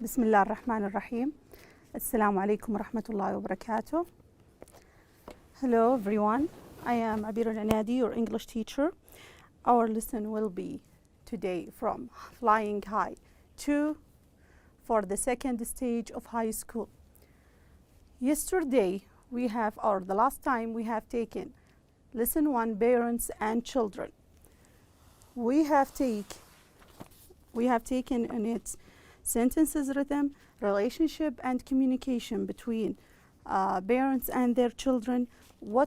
بسم الله الرحمن الرحيم. السلام عليكم ورحمة الله وبركاته. Hello everyone. I am Abir Al-Anadi, your English teacher. Our lesson will be today from Flying High 2 for the second stage of high school. Yesterday the last time we have taken lesson 1, parents and children. We have taken in it sentences rhythm, relationship and communication between parents and their children. We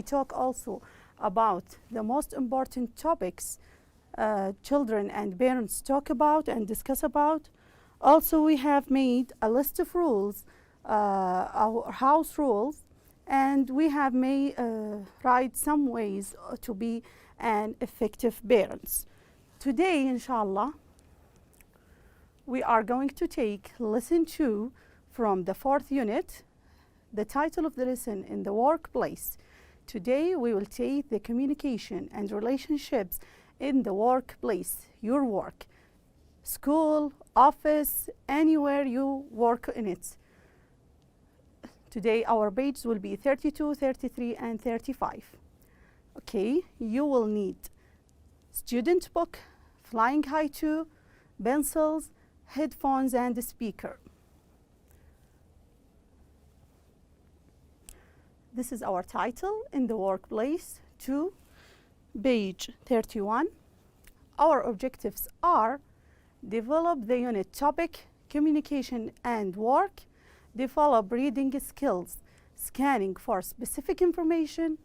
talk also about the most important topics children and parents talk about and discuss about. Also, we have made a list of rules, our house rules, and we have made write some ways to be an effective parents. Today, inshallah, we are going to take lesson 2 from the 4th unit. The title of the lesson in the workplace. Today we will take the communication and relationships in the workplace, your work, school, office, anywhere you work in it. Today our pages will be 32, 33 and 35. Okay, you will need student book, Flying High 2, pencils, headphones and a speaker. This is our title in the workplace 2, page 31. Our objectives are: develop the unit topic, communication and work, develop reading skills, scanning for specific information,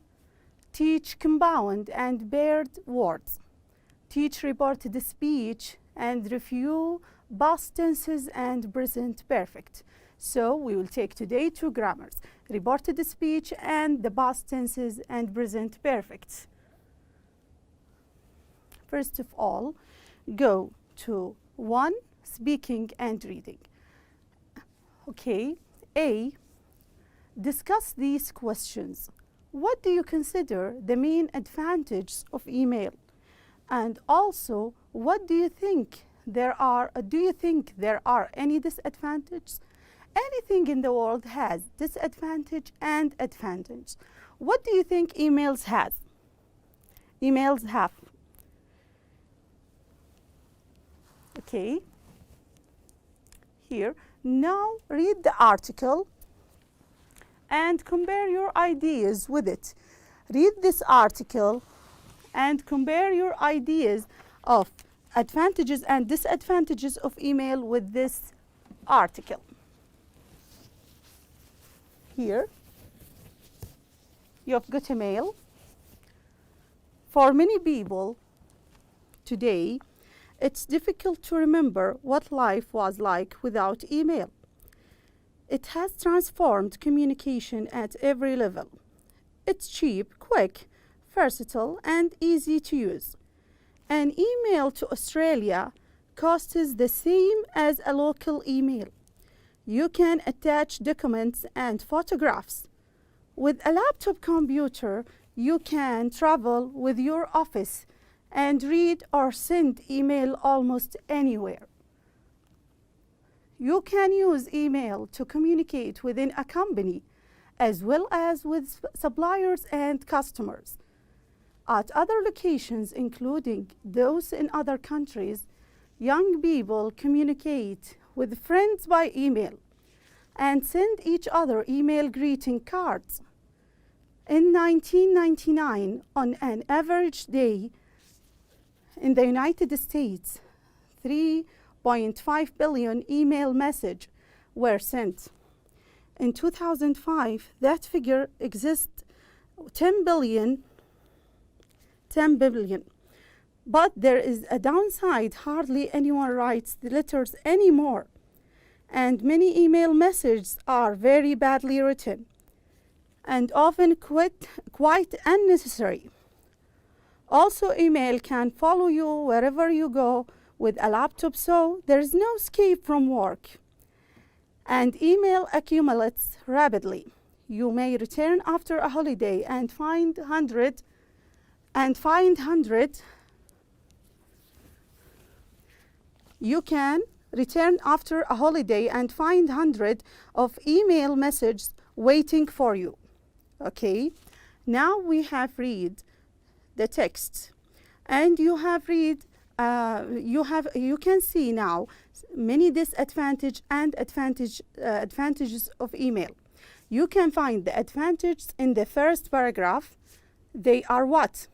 teach compound and paired words, teach reported speech and review past tenses and present perfect. So we will take today 2 grammars, reported speech and the past tenses and present perfect. First of all, go to 1, speaking and reading. Okay, A, discuss these questions. What do you consider the main advantages of email? And also, what do you think there are any disadvantages? Anything in the world has disadvantage and advantage. What do you think emails have? Okay. Here. Now read the article and compare your ideas with it. Read this article and compare your ideas of advantages and disadvantages of email with this article. Here, you've got a mail. For many people today, it's difficult to remember what life was like without email. It has transformed communication at every level. It's cheap, quick, versatile, and easy to use. An email to Australia costs the same as a local email. You can attach documents and photographs. With a laptop computer, you can travel with your office and read or send email almost anywhere. You can use email to communicate within a company as well as with suppliers and customers. At other locations, including those in other countries, young people communicate with friends by email and send each other email greeting cards. In 1999, on an average day in the United States, 3.5 billion email messages were sent. In 2005, that figure exists 10 billion. But there is a downside. Hardly anyone writes the letters anymore. And many email messages are very badly written and often quite unnecessary. Also, email can follow you wherever you go with a laptop, so there is no escape from work. And email accumulates rapidly. You may return after a holiday and find hundreds You can return after a holiday and find hundreds of email messages waiting for you. Okay, now we have read the text, and you have read you can see now many disadvantages and advantages of email. You can find the advantages in the first paragraph. They are what?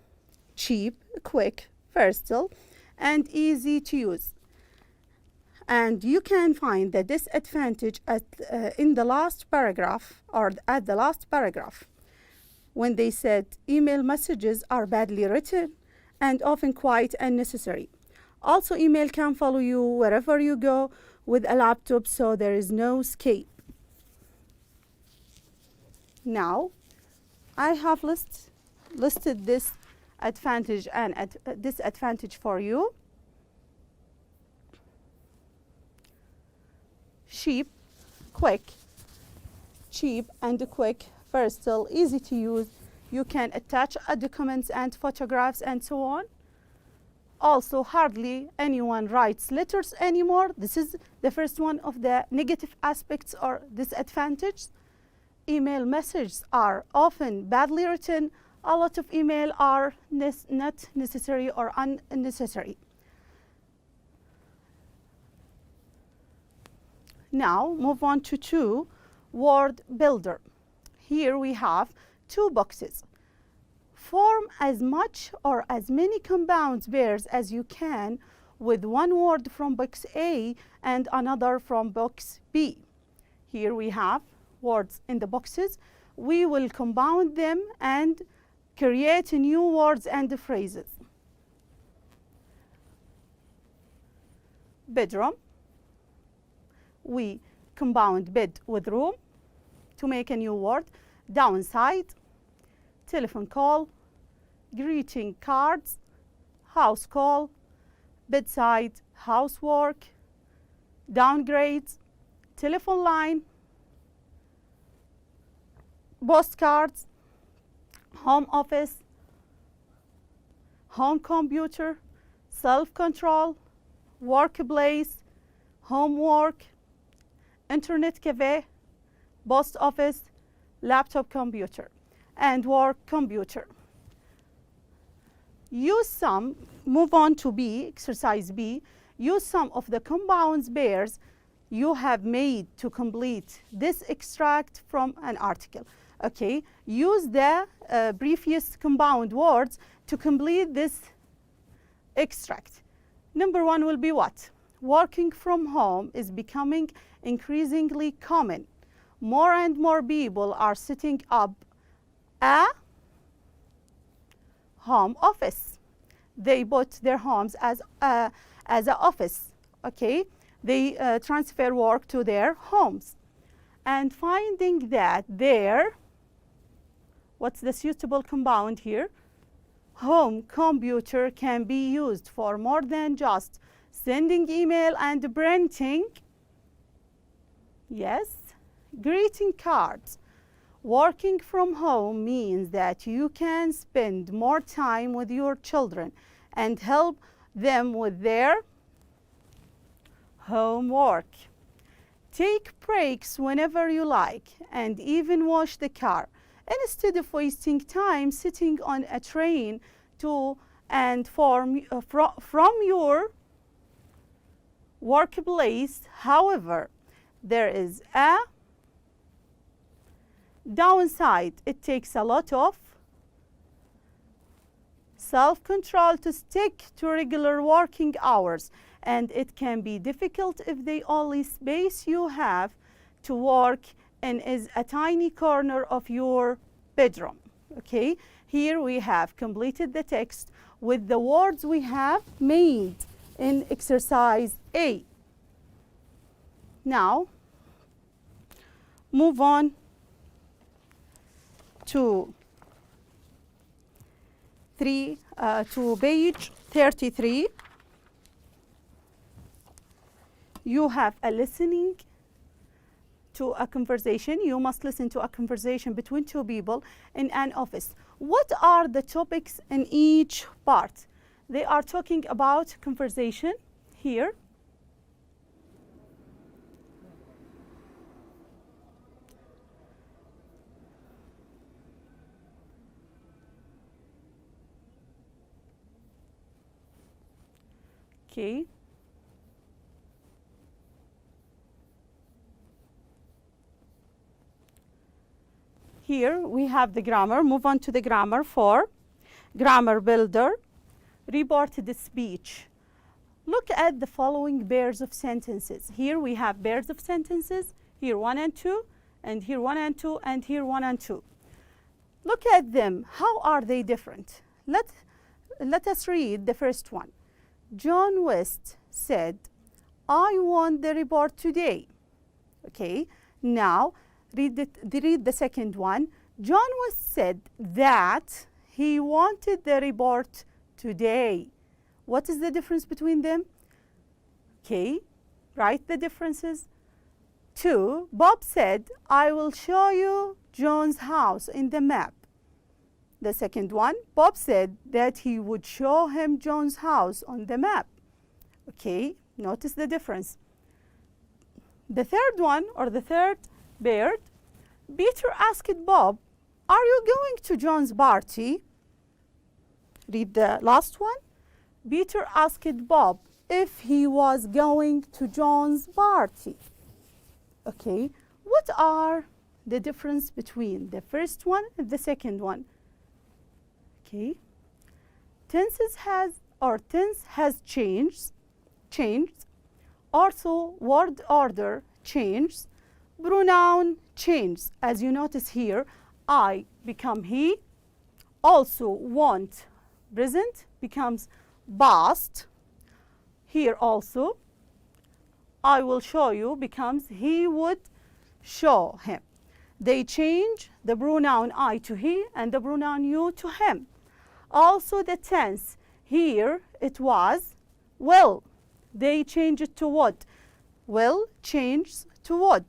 Cheap, quick, versatile, and easy to use. And you can find the disadvantage in the last paragraph, or at the last paragraph, when they said email messages are badly written and often quite unnecessary. Also, email can follow you wherever you go with a laptop, so there is no escape. Now, I have listed this advantage and disadvantage for you. Cheap and quick, versatile, easy to use. You can attach documents and photographs and so on. Also, hardly anyone writes letters anymore. This is the first one of the negative aspects or disadvantages. Email messages are often badly written. A lot of email are not necessary or unnecessary. Now, move on to 2, word builder. Here we have 2 boxes. Form as much or as many compound pairs as you can with one word from box A and another from box B. Here we have words in the boxes. We will compound them and create new words and phrases. Bedroom. We compound bed with room to make a new word. Downside, telephone call, greeting cards, house call, bedside, housework, downgrades, telephone line, postcards, home office, home computer, self-control, workplace, homework, internet cafe, post office, laptop computer, and work computer. Use some, move on to B, exercise B. Use some of the compound pairs you have made to complete this extract from an article. Okay, use the previous compound words to complete this extract. Number 1 will be what? Working from home is becoming increasingly common. More and more people are setting up a home office. They bought their homes as an office. Okay, they transfer work to their homes. And finding that their, what's the suitable compound here? Home computer can be used for more than just sending email and printing. Yes, greeting cards. Working from home means that you can spend more time with your children and help them with their homework. Take breaks whenever you like and even wash the car instead of wasting time sitting on a train to and from your workplace. However, there is a downside. It takes a lot of self-control to stick to regular working hours, and it can be difficult if the only space you have to work in is a tiny corner of your bedroom. Okay, here we have completed the text with the words we have made in exercise A. Now, move on to page 33. You have a listening to a conversation. You must listen to a conversation between 2 people in an office. What are the topics in each part? They are talking about conversation here. Okay. Here we have the grammar. Move on to the grammar. 4, grammar builder, reported speech. Look at the following pairs of sentences. Here we have pairs of sentences. Here 1 and 2, and here 1 and 2, and here 1 and 2. Look at them. How are they different? Let us read the first one. John West said, I want the report today. Okay, now read the second one. John West said that he wanted the report today. What is the difference between them? Okay, write the differences. 2, Bob said, I will show you John's house in the map. The second one, Bob said that he would show him John's house on the map. Okay, notice the difference. The third one, or the third pair, Peter asked Bob, are you going to John's party? Read the last one. Peter asked Bob if he was going to John's party. Okay, what are the difference between the first one and the second one? Okay, tense has changed. Also, word order changed. Pronoun changed. As you notice here, I become he. Also, want present becomes past. Here also, I will show you becomes he would show him. They change the pronoun I to he and the pronoun you to him. Also the tense, here it was will. They change it to would. Will changes to would.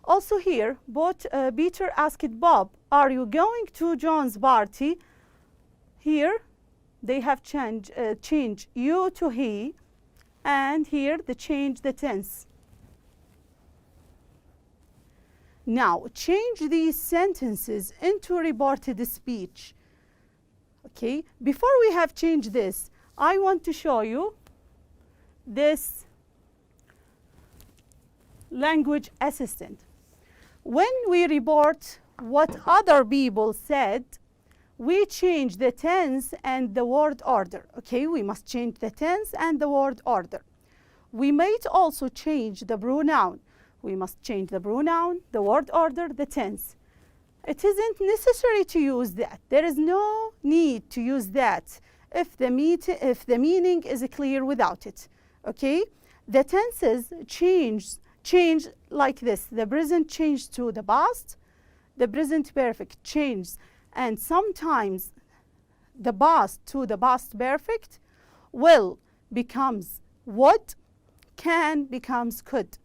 Also here, both Peter asked Bob, are you going to John's party? Here they have changed you to he, and here they change the tense. Now change these sentences into reported speech. Okay, before we have changed this, I want to show you this language assistant. When we report what other people said, we change the tense and the word order. Okay, we must change the tense and the word order. We might also change the pronoun. We must change the pronoun, the word order, the tense. It isn't necessary to use that. There is no need to use that if the meaning is clear without it. Okay, the tenses change like this. The present changes to the past, the present perfect changes, and sometimes the past to the past perfect. Will becomes would, can becomes could.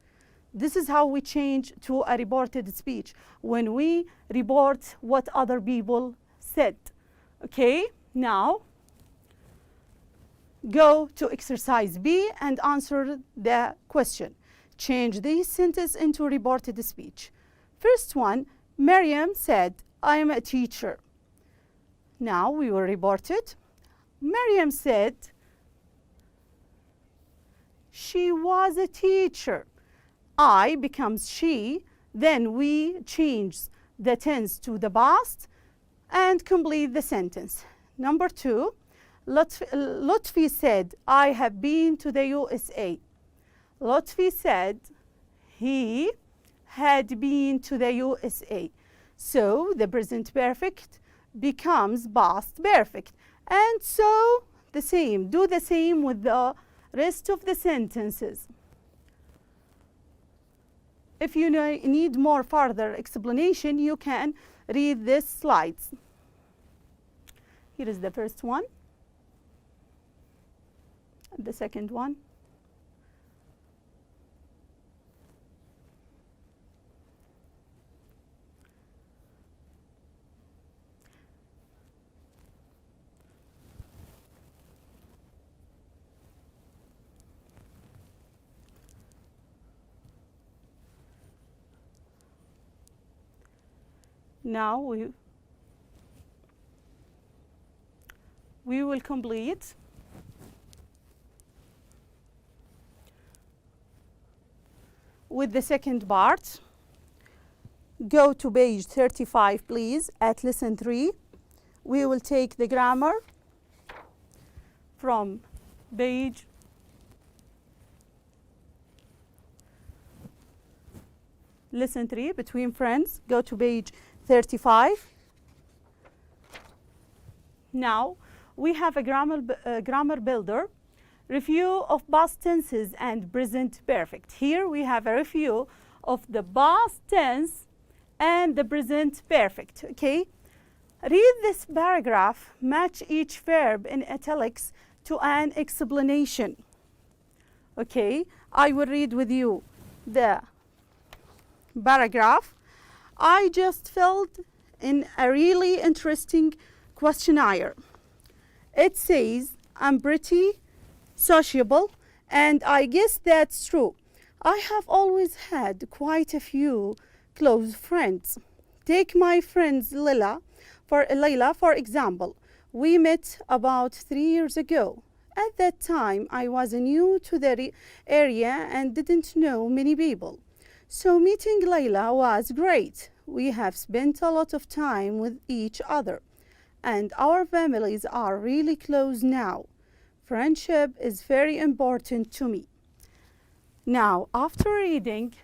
This is how we change to a reported speech when we report what other people said. Okay, now go to exercise B and answer the question. Change this sentence into reported speech. First one, Miriam said, I am a teacher. Now we will report it. Miriam said, she was a teacher. I becomes she, then we change the tense to the past and complete the sentence. Number 2, Lutfi said, I have been to the USA. Lutfi said he had been to the USA. So the present perfect becomes past perfect. And so the same, do the same with the rest of the sentences. If you need more further explanation, you can read these slides. Here is the first one, and the second one. Now we will complete with the second part. Go to page 35, please, at lesson 3. We will take the grammar from page lesson 3, between friends. Go to page 35. Now, we have a grammar builder. Review of past tenses and present perfect. Here we have a review of the past tense and the present perfect, okay? Read this paragraph, match each verb in italics to an explanation. Okay, I will read with you the paragraph. I just filled in a really interesting questionnaire. It says, I'm pretty sociable, and I guess that's true. I have always had quite a few close friends. Take my friend Layla, for example. We met about 3 years ago. At that time, I was new to the area and didn't know many people. So meeting Layla was great. We have spent a lot of time with each other, and our families are really close now. Friendship is very important to me. Now, after reading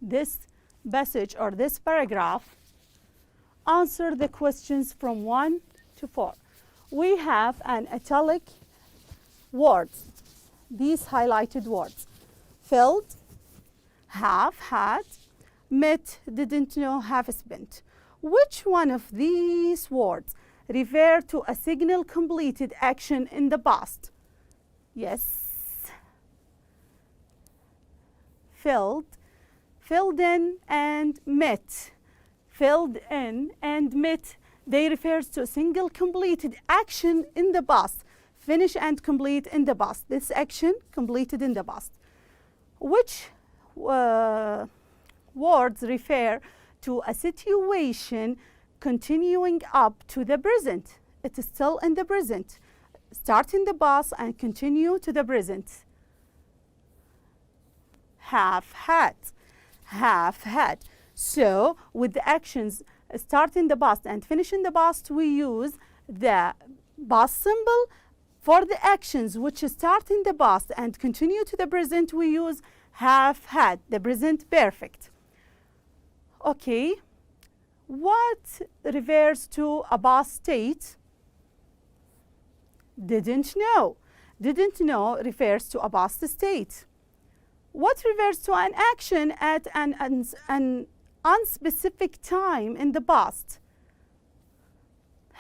this passage or this paragraph, answer the questions from 1 to 4. We have an italic words, these highlighted words: filled, have, had, met, didn't know, have spent. Which one of these words refer to a single completed action in the past? Yes. Filled, filled in, and met. Filled in and met, they refer to a single completed action in the past. Finish and complete in the past. This action completed in the past. Which words refer to a situation continuing up to the present? It is still in the present. Start in the past and continue to the present. Have had. Have had. So, with the actions start in the past and finish in the past, we use the past symbol. For the actions which start in the past and continue to the present, we use have had, the present perfect. Okay, what refers to a past state? Didn't know. Didn't know refers to a past state. What refers to an action at an unspecific time in the past?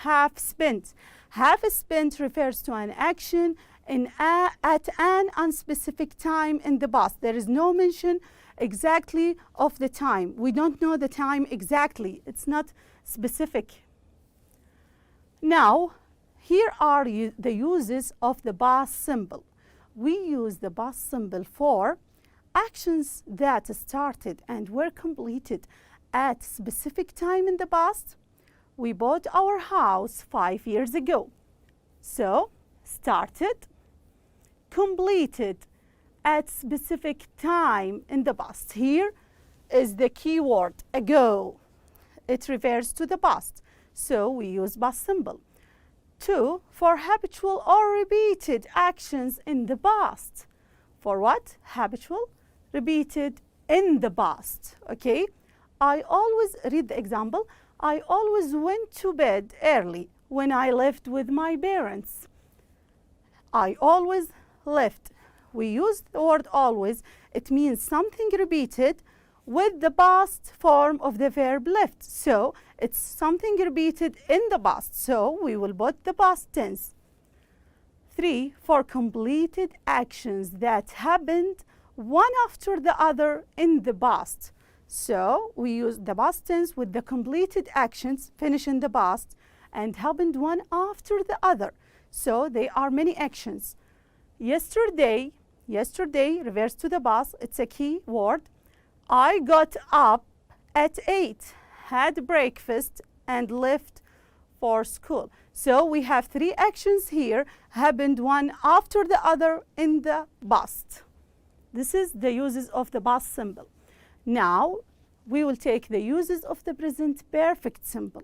Have spent. Have spent refers to an action at an unspecific time in the past. There is no mention exactly of the time. We don't know the time exactly. It's not specific. Now, here are the uses of the past symbol. We use the past symbol for actions that started and were completed at specific time in the past. We bought our house 5 years ago. So, started, completed at specific time in the past. Here is the key word, ago. It refers to the past. So, we use past symbol. 2, for habitual or repeated actions in the past. For what? Habitual, repeated in the past. Okay? I always read the example. I always went to bed early when I lived with my parents. I always left. We use the word always. It means something repeated with the past form of the verb left. So it's something repeated in the past. So we will put the past tense. 3, for completed actions that happened one after the other in the past. So we use the past tense with the completed actions, finish in the past, and happened one after the other. So they are many actions. Yesterday, yesterday refers to the past. It's a key word. I got up at 8, had breakfast, and left for school. So we have 3 actions here, happened one after the other in the past. This is the uses of the past simple. Now, we will take the uses of the present perfect simple.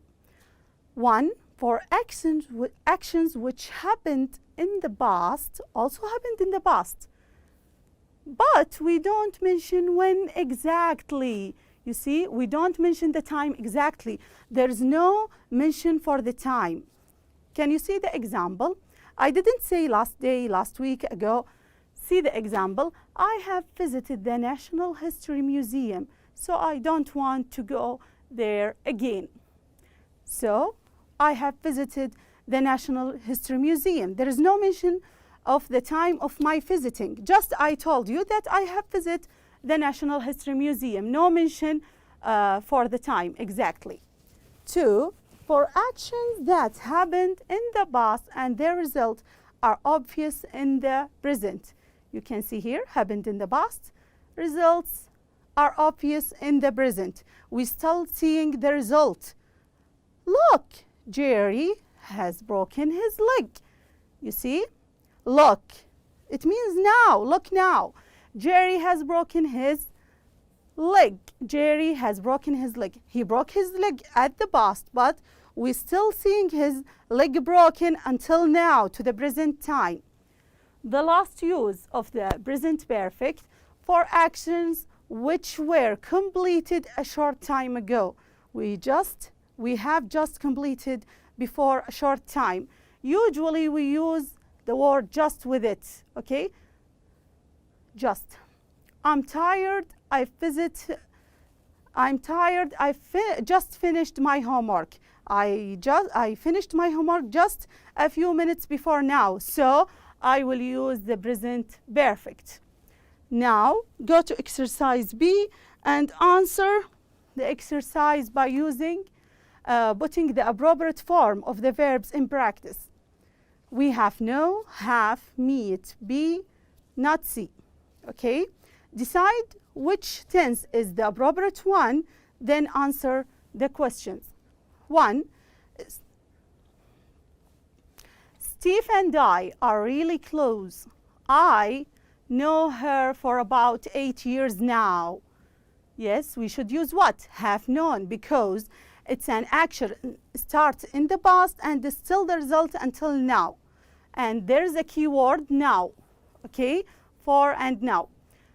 1. For actions which happened in the past, also happened in the past, but we don't mention when exactly. You see, we don't mention the time exactly. There's no mention for the time. Can you see the example? I didn't say last day, last week ago. See the example. I have visited the National History Museum, so I don't want to go there again. So, I have visited the National History Museum. There is no mention of the time of my visiting. Just I told you that I have visited the National History Museum. No mention for the time exactly. 2. For actions that happened in the past and their result are obvious in the present. You can see here, happened in the past, results are obvious in the present. We're still seeing the result. Look, Jerry has broken his leg. You see? Look. It means now. Look now. Jerry has broken his leg. Jerry has broken his leg. He broke his leg at the past, but we're still seeing his leg broken until now, to the present time. The last use of the present perfect for actions which were completed a short time ago. We have just completed before a short time. Usually we use the word just with it, okay? Just. I'm tired, I just finished my homework. I finished my homework just a few minutes before now, so I will use the present perfect. Now, go to exercise B and answer the exercise by using putting the appropriate form of the verbs in practice. We have know, have, meet, be, not see. Okay? Decide which tense is the appropriate one, then answer the questions. 1. Steve and I are really close. I know her for about 8 years now. Yes, we should use what? Have known, because it's an action, starts in the past and is still the result until now. And there's a key word now, okay? For and now.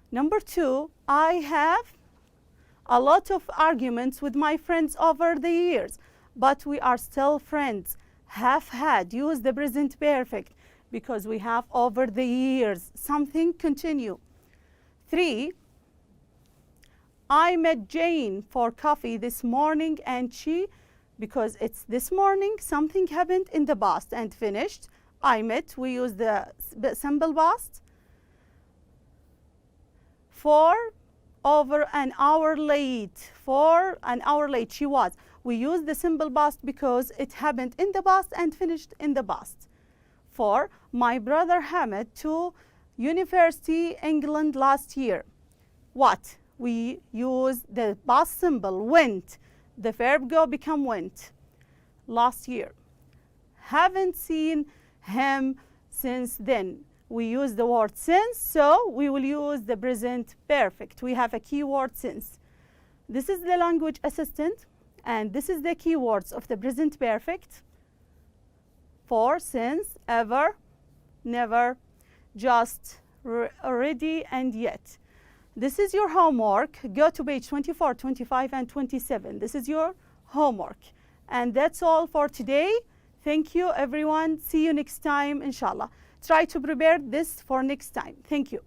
Number 2, I have a lot of arguments with my friends over the years, but we are still friends. Have had, use the present perfect, because we have over the years. Something, continue. 3, I met Jane for coffee this morning and she, because it's this morning, something happened in the past and finished. I met, we use the simple past. 4, over an hour late. For an hour late, she was. We use the simple past because it happened in the past and finished in the past. 4, my brother Hamid to University, England last year. What? We use the past simple, went. The verb go become went. Last year. Haven't seen him since then. We use the word since, so we will use the present perfect. We have a keyword since. This is the language assistant, and this is the keywords of the present perfect. For, since, ever, never, just, already, and yet. This is your homework. Go to page 24, 25, and 27. This is your homework. And that's all for today. Thank you, everyone. See you next time, inshallah. Try to prepare this for next time. Thank you.